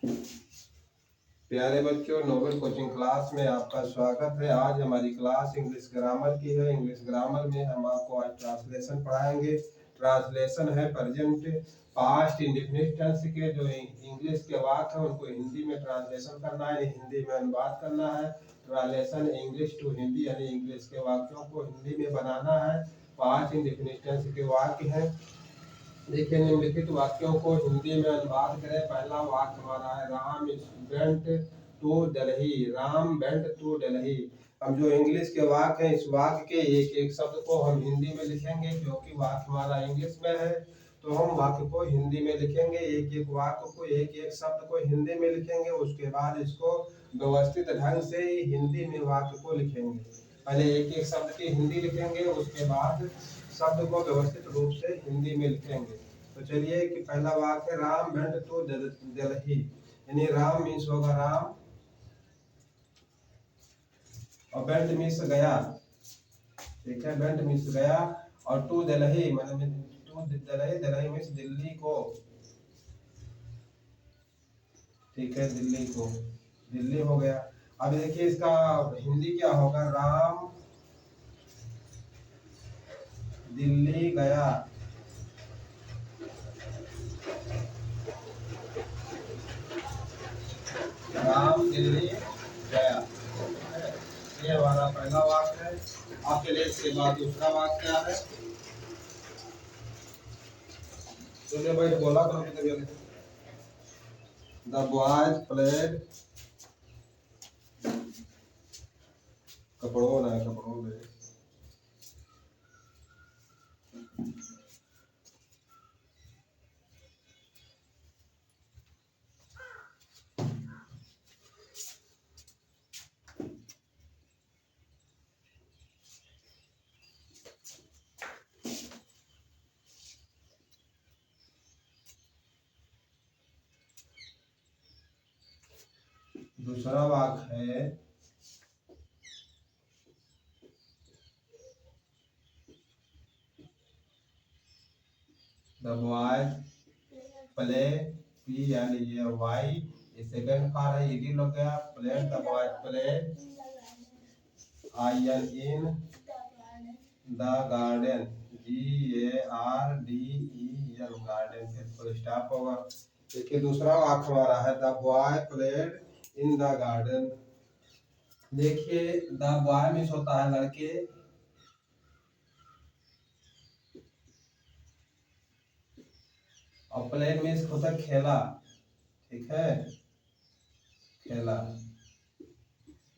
प्यारे बच्चों, Nobel coaching class में आपका स्वागत है। आज हमारी क्लास इंग्लिश ग्रामर की है। इंग्लिश ग्रामर में हम आपको आज ट्रांसलेशन पढ़ाएंगे। ट्रांसलेशन है प्रेजेंट, पास्ट, इंडेफिनिट टेंस के जो इंग्लिश के वाक्य हैं उनको हिंदी में ट्रांसलेशन करना है, हिंदी में अनुवाद करना है। ट्रांसलेशन इंग्लिश टू हिंदी, यानी इंग्लिश के वाक्यों को हिंदी में बनाना है। पास्ट इंडेफिनिट टेंस के वाक्य हैं। देखिए, निम्नलिखित वाक्यों को हिंदी में अनुवाद करें। पहला वाक्य हमारा है Ram went to Delhi. Ram went to Delhi. हम जो इंग्लिश के वाक्य हैं, इस वाक्य के एक एक शब्द को हम हिंदी में लिखेंगे, क्योंकि वाक्य हमारा इंग्लिश में है तो हम वाक्य को हिंदी में लिखेंगे। एक एक वाक्य को, एक एक शब्द को हिंदी में लिखेंगे। उसके बाद इसको व्यवस्थित ढंग से हिंदी में वाक्य को लिखेंगे। पहले एक एक शब्द की हिंदी लिखेंगे, उसके बाद शब्द को व्यवस्थित रूप से हिंदी में लिखेंगे। तो चलिए कि पहला वाक्य राम वेंट टू दिल्ली, यानी राम मीन्स होगा राम, और वेंट मीन्स गया। ठीक है, वेंट मीन्स गया, और टू दिल्ली मतलब टू दिल्ली, दिल्ली मीन्स दिल्ली को। ठीक है, दिल्ली को, दिल्ली हो गया। अब देखिए इसका हिंदी क्या होगा, राम दिल्ली गया। राम दिल्ली गया। ये हमारा पहला वाक्य है। अब चलिए इसके बाद दूसरा वाक्य क्या है। तुमने भाई बोला करो कि तभी द बॉयज प्लेड, कपड़ों ना कपड़ों में, दूसरा वाक्य है the boys play, P L A Y, ये सेकंड कार है, ईडी लग गया। Play, the boys play I N in the garden, G A R D E N, garden, फिर फुल स्टॉप होगा। देखिए दूसरा वाक्य हमारा है the boy played in the garden. देखिए द बॉय मीन्स होता है लड़के, और प्लेड मीन्स होता है खेला। ठीक है, खेला।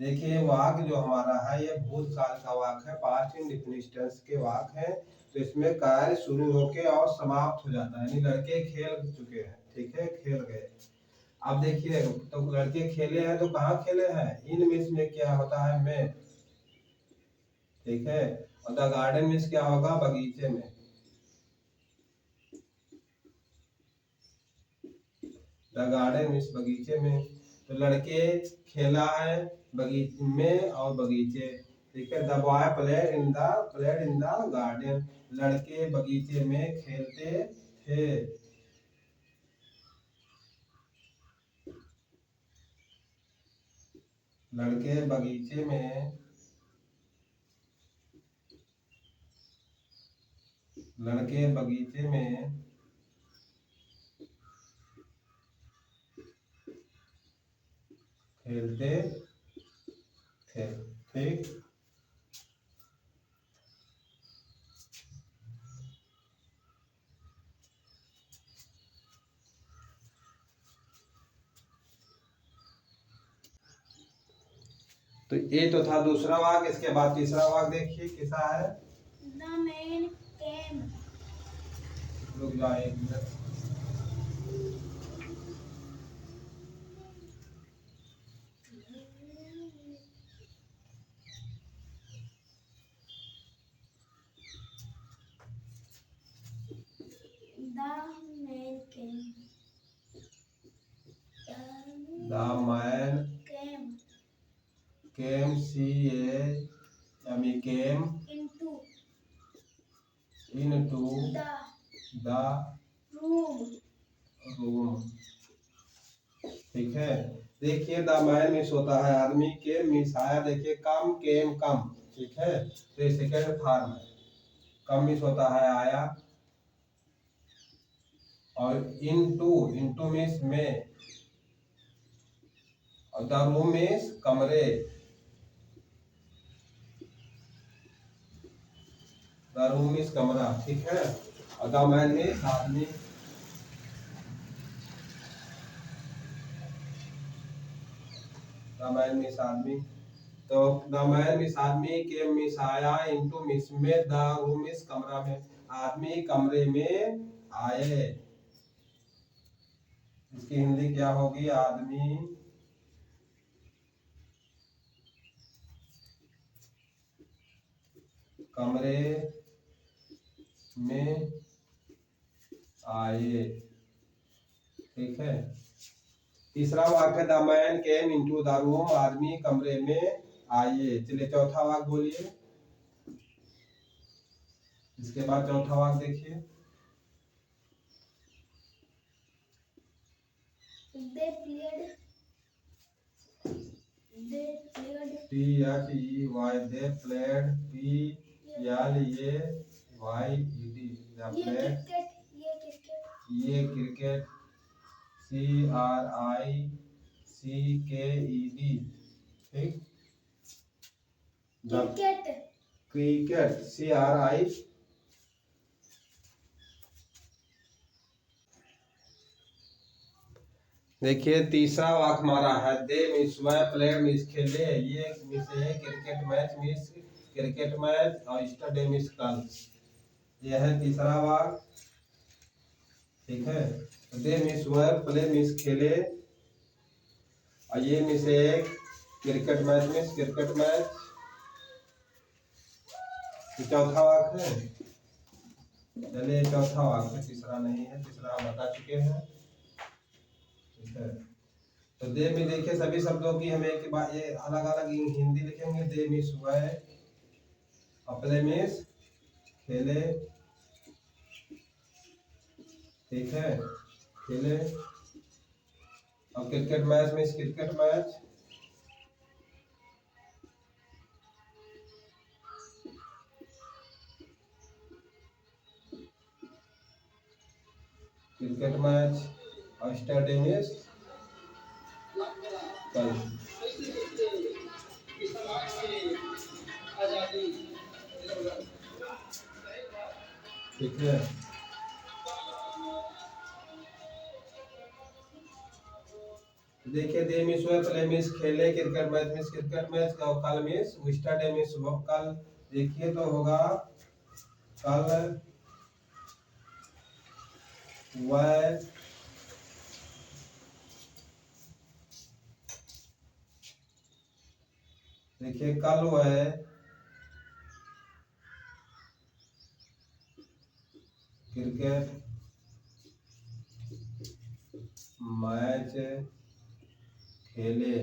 देखिए वाक्य जो हमारा है ये भूतकाल का वाक्य है, पास्ट इंडेफिनिट टेंस के वाक्य है। तो इसमें कार्य शुरू होके और समाप्त हो जाता है, यानी लड़के खेल चुके हैं। ठीक है, खेल गए। अब देखिए तो लड़के खेले हैं, तो कहाँ खेले हैं, इन मीन्स में क्या होता है, में। ठीक है, और द गार्डन मीन्स क्या होगा, बगीचे में। द गार्डन मीन्स बगीचे में। तो लड़के खेला है बगीचे में और बगीचे। ठीक है, the boy played in the garden, लड़के बगीचे में खेलते थे। लड़के बगीचे में, लड़के बगीचे में खेलते थे। ठीक, तो ये तो था दूसरा वाक्य। इसके बाद तीसरा वाक्य देखिए कैसा है। The man came, रुक जाओ एक minute. The man came, C A M E, came into the room. ठीक है। देखिए द मैन मिस होता है आदमी, के मिस आया, देखिए कम केम कम, ठीक है, तो ये सेकेंड फॉर्म है। कम मिस होता है आया, और इनटू मिस में, और द रूम मिस कमरे, द रूम मिस कमरा, ठीक है, और द मैन मिस आदमी, द मैन मिस आदमी, तो द मैन मिस आदमी के मिस आया, इनटू मिस में, द रूम मिस कमरा में, आदमी कमरे में आए। इसकी हिंदी क्या होगी? आदमी कमरे में आए, ठीक है। तीसरा वाक्य the man came into the room, आदमी कमरे में आए। चलिए चौथा वाक्य बोलिए, इसके बाद चौथा वाक्य देखिए। They played. T-H-E-Y, they played, P-L-A-Y-E-D, ये क्रिकेट, C-R-I-C-K-E-D, ठीक, क्रिकेट, C-R-I, देखिए तीसरा वाक हमारा है दे मिस, वह प्लेयर मिस खेले, ये मिस है cricket match, miss cricket match, और स्टडे मिस कल, यह है तीसरा वाक, ठीक है। दे मिस वह प्ले मिस खेले, और ये मिस एक cricket match, miss cricket match, चौथा वाक है। चलिए चौथा वाक है, तीसरा नहीं है, तीसरा हम बता चुके हैं, ठीक है। तो दे में देखिए सभी शब्दों की हमें एक बार ये अलग अलग हिंदी लिखेंगे। दे मिस हुआ है, प्ले मिस खेले, ठीक है, खेले, और cricket match miss cricket match, cricket match, और स्टडी मिस कल, ठीक है। देखिए दे मिस हुआ, प्ले मिस खेले, cricket match miss cricket match, कल मिस स्टडी मिस कल, देखिए तो होगा कल वह देखिए कल वह क्रिकेट मैच खेले,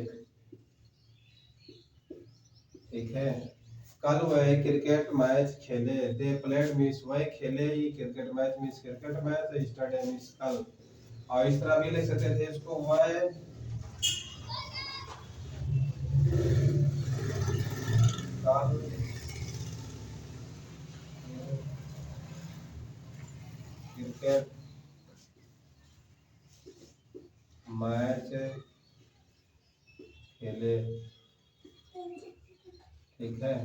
ठीक है, कल वह क्रिकेट मैच खेले, दे प्लेड मिस वह खेले ही cricket match, miss cricket match, study miss कल, और इस तरह भी लिख सकते थे इसको, वह कल क्रिकेट मैच खेले, ठीक है।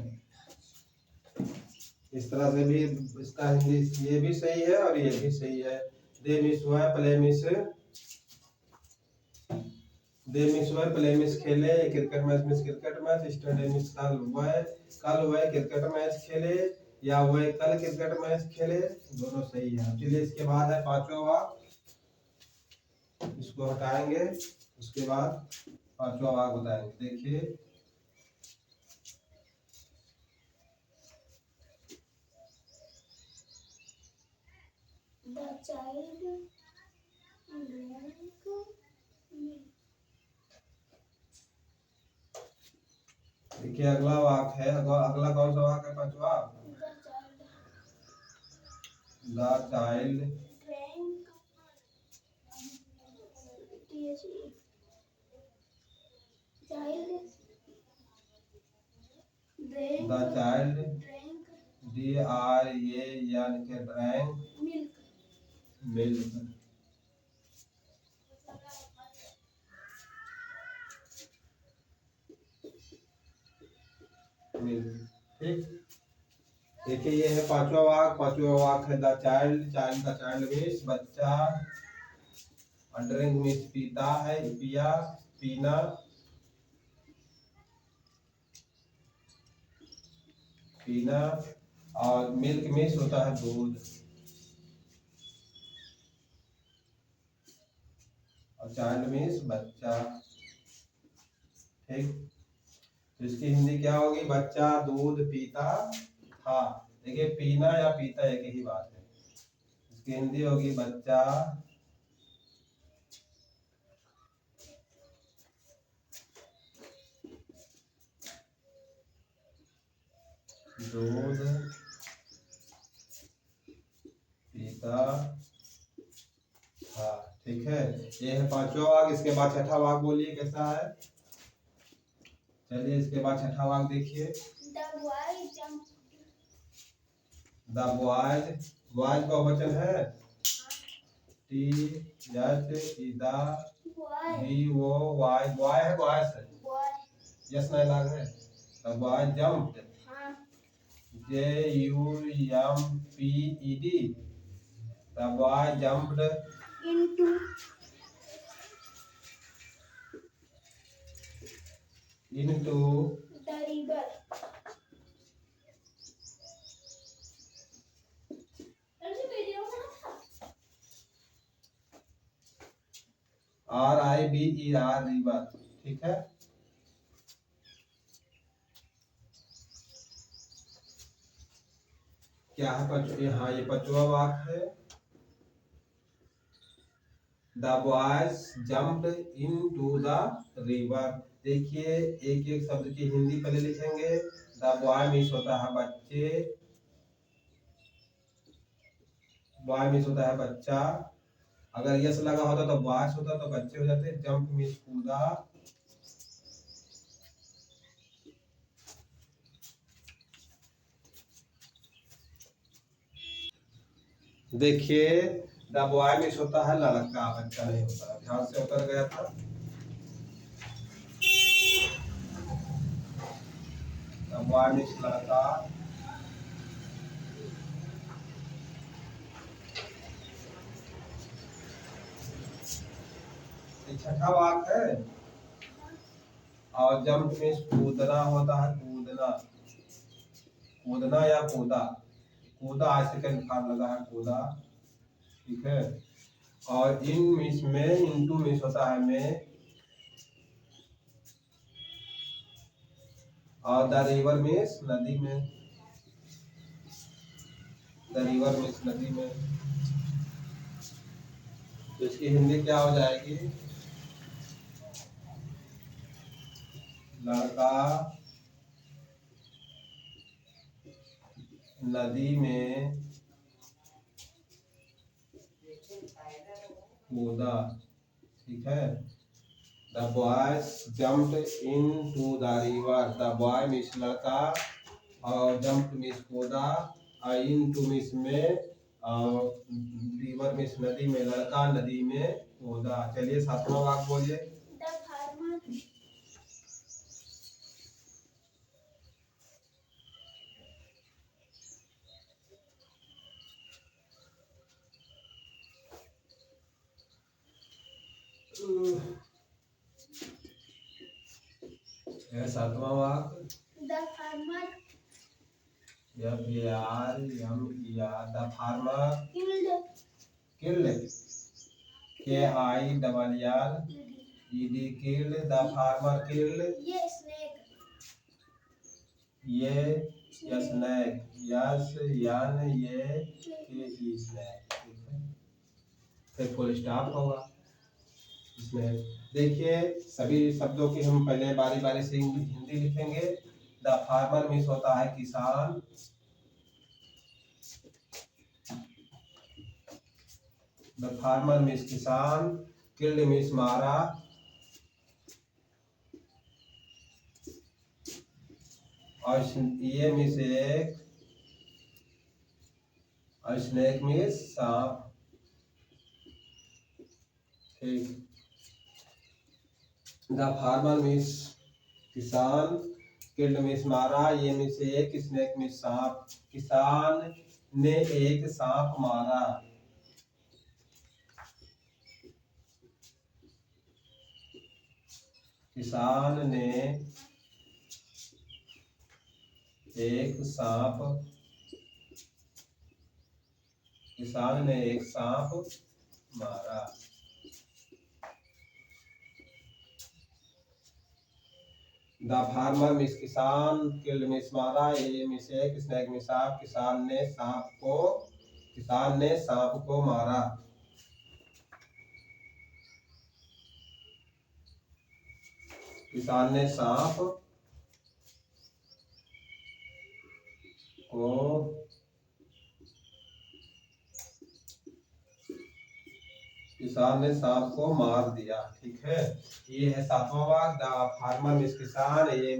इस तरह से भी इसका हिंदी ये भी सही है और ये भी सही है। दे मिस हुआ है, प्ले मिस, दे मिस हुआ है, प्ले मिस खेले, cricket match miss cricket match, study miss कल हुआ है, कल वह क्रिकेट मैच खेले, या वह कल क्रिकेट मैच खेले, दोनों सही है। चलिए इसके बाद है पांचवा वाक, इसको हटाएंगे, उसके बाद पांचवा वाक बताएंगे। देखिए The child drank. देखिए अगला वाक है, अगला कौन सा वाक है? पांचवा, the child drank tea. Drink the child drink DRAN के ड्रैंक मिल्क मिल्क। ठीक, देखिए ये है पांचवा वाक है द चाइल्ड। चाइल्ड का चाइल्ड मीन्स बच्चा, ड्रिंक मीन्स पीता है, पिया, पीना, पीना, और मिल्क मीन्स होता है दूध, और चाइल्ड मीन्स बच्चा। ठीक, तो इसकी हिंदी क्या होगी? बच्चा दूध पीता था। देखिए पीना या पीता एक ही बात है। इसकी हिंदी होगी बच्चा दूध पीता था। ठीक है, ये है पांचवा वाक। इसके बाद छठा वाक बोलिए कैसा है। चलिए इसके बाद छठा वाक देखिए। द बॉयज, बॉयज का वचन है THEBOY, बॉय है, बॉयज है, यस नहीं लाग है। The boy jumped, JUMPED, the boy jumped into the river RIVER, river. ठीक है, क्या है हाँ ये पांचवा वाक है। The boys jumped into the river. देखिए एक एक शब्द की हिंदी पहले लिखेंगे। द बॉय मीन्स होता है बच्चे, बॉय मीन्स होता है बच्चा। अगर यस लगा होता तो बॉयज होता तो बच्चे हो जाते। जंप मीन्स कूदा, देखिए द बॉय मीन्स होता है लड़का, बच्चा नहीं होता। ध्यान से उतर गया था। द बॉय मीन्स लड़का, छठा वाक है। और जंप मीन्स कूदना होता है, कूदना, कूदना या कूदा, कूदा आज सेकंड फॉर्म लगा है कूदा। ठीक है, और इन मीन्स में, इनटू मीन्स होता है में, और द रिवर मीन्स नदी में, द रिवर मीन्स नदी में। तो इसकी हिंदी क्या हो जाएगी? लड़का नदी में कूदा। ठीक है, the boys jumped into the river. The boy means लड़का, और जंप मीन्स कूदा, और इनटू मीन्स में, और रिवर मीन्स नदी में, लड़का नदी में कूदा। चलिए सातवां वाक बोलिए। the farmer सातवां वाक। the farmer FARMER, the farmer killed killed, KIRRED, killed, the farmer killed snake ये स्नैक, यस यान ये के स्नैक। ठीक है, फिर फुल स्टॉप होगा इसमें। देखिए सभी शब्दों की हम पहले बारी बारी से हिंदी लिखेंगे। द फार्मर मीन्स होता है किसान, द फार्मर मीन्स किसान, किल्ड मीन्स मारा, और ये मीन्स एक, और स्नेक मीन्स सांप। ठीक। द फार्मर मीन्स किसान, किल्ड मीन्स मारा, ये मीन्स एक, स्नेक मीन्स सांप। किसान ने एक सांप मारा। किसान ने एक सांप, किसान ने एक सांप मारा। द फार्मर मीन्स किसान, किल्ड मीन्स मारा, ए मीन्स एक, स्नेक मीन्स सांप। किसान ने सांप को मारा। किसान ने सांप को किसान ने सांप को मार दिया। ठीक है, ये है 7वां वाक्य। द फार्मर मीन्स किसान, ये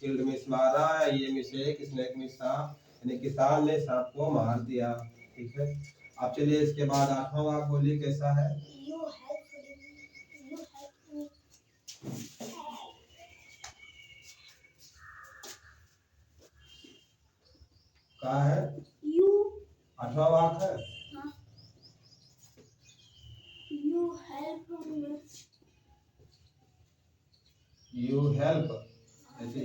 किल्ड मीन्स मारा, ये मीन्स एक, स्नेक मीन्स सांप, यानी किसान ने सांप को मार दिया। ठीक है, अब चलिए इसके बाद 8वां वाक्य बोलिए कैसा है। You help me. क्या है? You. 8वां वाक्य है। हाँ. You help me. You help, जैसे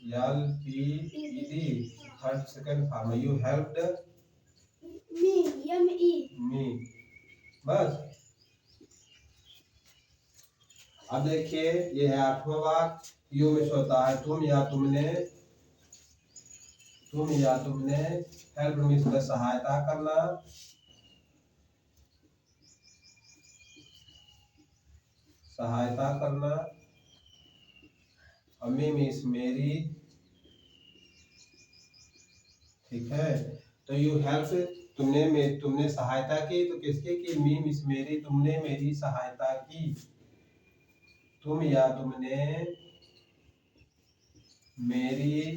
ELPED, first second form. You helped me, बस। अब देखिए, ये है 8वां वाक्य। यू में होता है तुम या तुमने, तुम या तुमने। हेल्प मीन्स सहायता करना, सहायता करना। और मी मीन्स मेरी। ठीक है, तो यू हेल्प, तुमने सहायता की, तो किसकी की? मी मीन्स मेरी, तुमने मेरी सहायता की। तुम या तुमने मेरी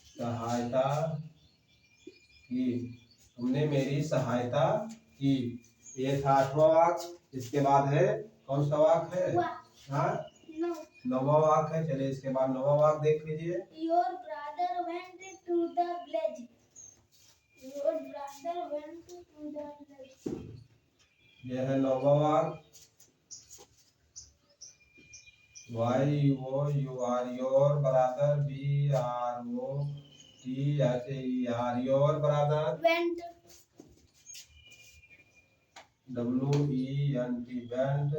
सहायता की, तुमने मेरी सहायता की। ये था 8वां वाक्य। इसके बाद है कौन सा वाक्य है? हाँ, 9वां वाक्य है। चलिए इसके बाद 9वां वाक्य देख लीजिए। Your brother went to the village. Your brother went to the village. यह है 9वां वाक्य। you are your brother, BROTHER, your brother Went. WENT, went।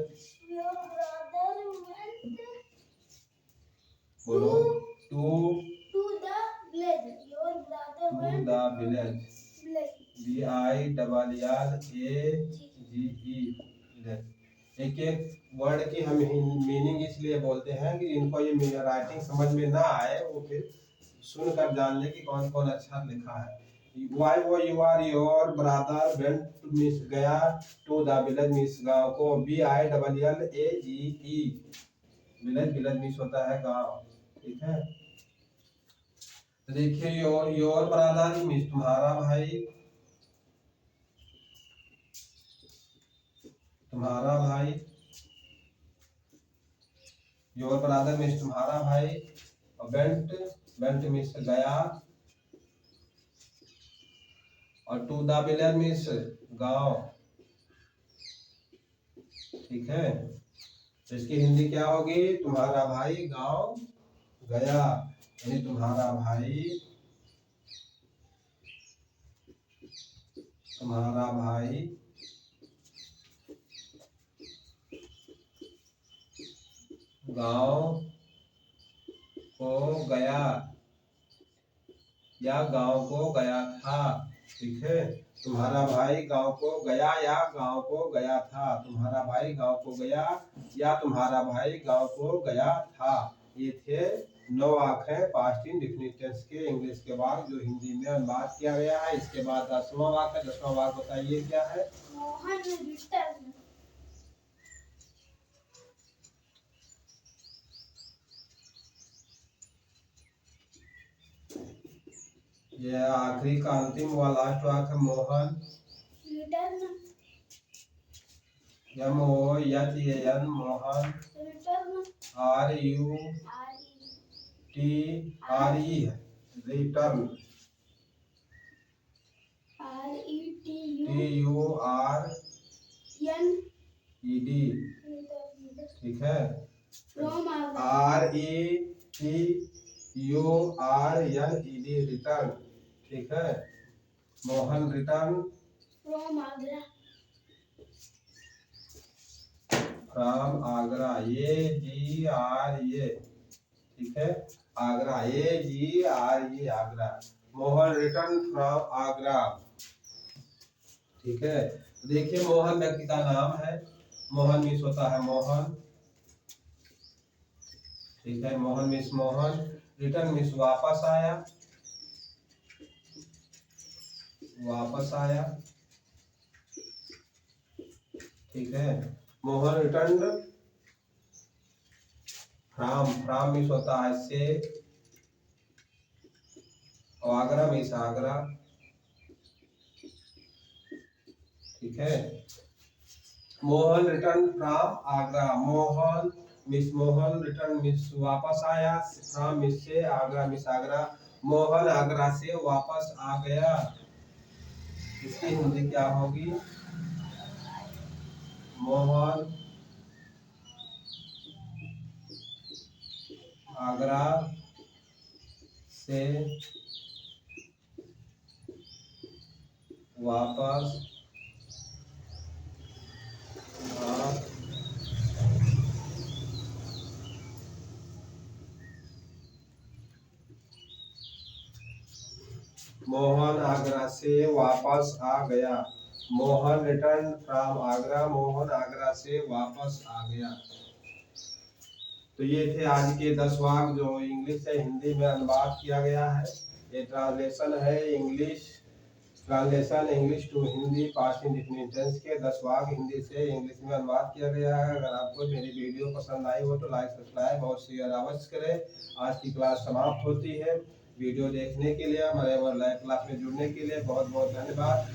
Your brother went बोलो, to to the village. Your brother went the village, VILLAGE। एक एक word की हम meaning इसलिए बोलते हैं कि इनको ये राइटिंग समझ में ना आए, वो फिर सुनकर जान ले कि कौन कौन अक्षर लिखा है। you are your brother went means गया, to the village मीन्स गाँव को, VILLAGE, विलेज मीन्स होता है गाँव। ठीक है, तो देखिए योर ब्रदर मीन्स तुम्हारा भाई, तुम्हारा भाई। योर ब्रदर मीन्स तुम्हारा भाई। और वेंट मीन्स गया, और टू द विलेज मीन्स गांव। ठीक है, तो इसकी हिंदी क्या होगी? तुम्हारा भाई गांव गया, यानी तुम्हारा भाई गांव को गया या गांव को गया था। ठीक है, तुम्हारा भाई गांव को गया या गांव को गया था। तुम्हारा भाई गांव को गया या तुम्हारा भाई गांव को गया था। ये थे 9 वाक्य हैं पास्ट इंडेफिनिट टेंस के इंग्लिश के वाक्य जो हिंदी में अनुवाद किया गया है। इसके बाद 10वां वाक्य। 10वां वाक्य बताइए क्या है? मोहन returned. ये आखिरी का अंतिम वाला लास्ट वाक है Mohan return MOHAN Mohan return RUTRE है रिटर्न TURED ठीक है फ्रॉम आगरा RETURNED रिटर्न ठीक है Mohan return from Agra from Agra AGRA ठीक है Agra AGRA Agra Mohan return from Agra ठीक है। देखिए मोहन व्यक्ति का नाम है मोहन मिस होता है मोहन ठीक है Mohan miss Mohan return miss वापस आया ठीक है मोहन रिटर्न फ्रॉम मिस होता है से और आगरा मिस आगरा ठीक है Mohan return from Agra Mohan return miss वापस आया फ्रॉम मिस से आगरा मिस आगरा मोहन आगरा से वापस आ गया इसकी हिंदी क्या होगी मोहन आगरा से वापस मोहन आगरा से वापस आ गया मोहन रिटर्न फ्रॉम आगरा मोहन आगरा से वापस आ गया। तो ये थे आज के 10 वाक्य जो इंग्लिश से हिंदी में अनुवाद किया गया है। ये ट्रांसलेशन है English to Hindi past indefinite tense के 10 वाक्य हिंदी से इंग्लिश में अनुवाद किया गया है। अगर आपको मेरी वीडियो पसंद आई हो तो लाइक सब्सक्राइब और शेयर अवश्य करें। आज की क्लास समाप्त होती है। वीडियो देखने के लिए हमारे लाइव क्लास में जुड़ने के लिए बहुत बहुत धन्यवाद।